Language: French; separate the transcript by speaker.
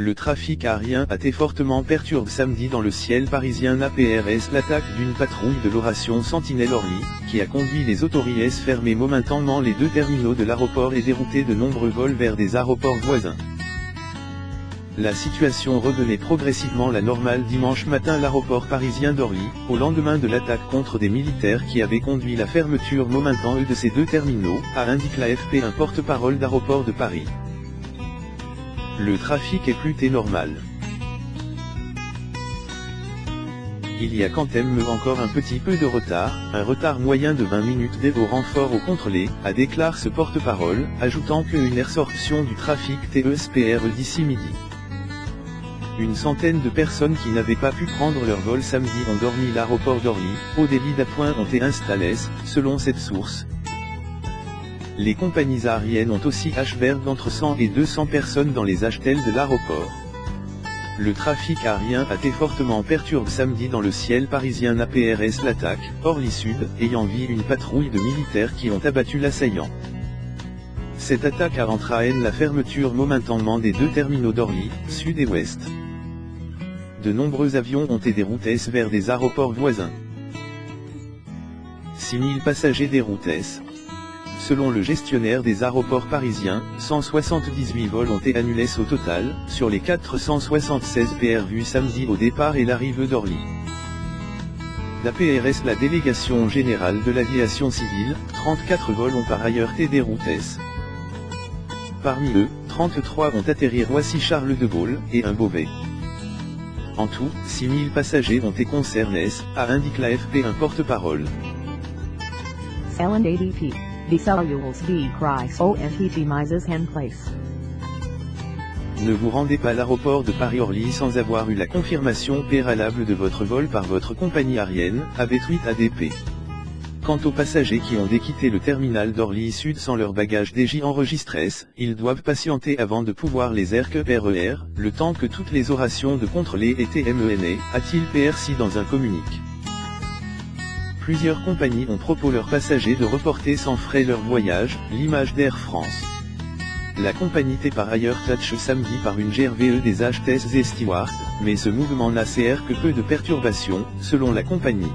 Speaker 1: Le trafic aérien a été fortement perturbé samedi dans le ciel parisien après l'attaque d'une patrouille de l'Operation Sentinelle-Orly, qui a conduit les autorités à fermer momentanément les deux terminaux de l'aéroport et dérouter de nombreux vols vers des aéroports voisins. La situation redevenait progressivement la normale dimanche matin à l'aéroport parisien d'Orly, au lendemain de l'attaque contre des militaires qui avait conduit la fermeture momentanée de ces deux terminaux, a indiqué l'AFP un porte-parole d'Aéroports de Paris. Le trafic est plutôt normal. Il y a quand même encore un petit peu de retard, un retard moyen de 20 minutes au renfort au contrôlé, a déclaré ce porte-parole, ajoutant qu'une résorption du trafic TESPR d'ici midi. Une centaine de personnes qui n'avaient pas pu prendre leur vol samedi ont dormi à l'aéroport d'Orly, au débit d'appoint ont été installés, selon cette source. Les compagnies aériennes ont aussi achevé entre 100 et 200 personnes dans les hôtels de l'aéroport. Le trafic aérien a été fortement perturbé samedi dans le ciel parisien après l'attaque, Orly Sud, ayant vu une patrouille de militaires qui ont abattu l'assaillant. Cette attaque a entraîné la fermeture momentanément des deux terminaux d'Orly, Sud et Ouest. De nombreux avions ont été déroutés vers des aéroports voisins. 6000 passagers déroutés. Selon le gestionnaire des aéroports parisiens, 178 vols ont été annulés au total, sur les 476 prévus samedi au départ et l'arrivée d'Orly. D'après la délégation générale de l'aviation civile, 34 vols ont par ailleurs été déroutés. Parmi eux, 33 ont atterri Roissy-Charles de Gaulle, et un Beauvais. En tout, 6000 passagers ont été concernés, a indiqué l'AFP un porte-parole.
Speaker 2: LNADP,
Speaker 1: Ne vous rendez pas à l'aéroport de Paris-Orly sans avoir eu la confirmation préalable de votre vol par votre compagnie aérienne, avait tweet ADP. Quant aux passagers qui ont quitté le terminal d'Orly Sud sans leur bagage déjà enregistrés, ils doivent patienter avant de pouvoir les RER, le temps que toutes les orations de contrôle aient été menées, a-t-il précisé dans un communiqué. Plusieurs compagnies ont proposé leurs passagers de reporter sans frais leur voyage, l'image d'Air France. La compagnie était par ailleurs touchée samedi par une GRVE des hôtesses et stewards, mais ce mouvement n'a que peu de perturbations, selon la compagnie.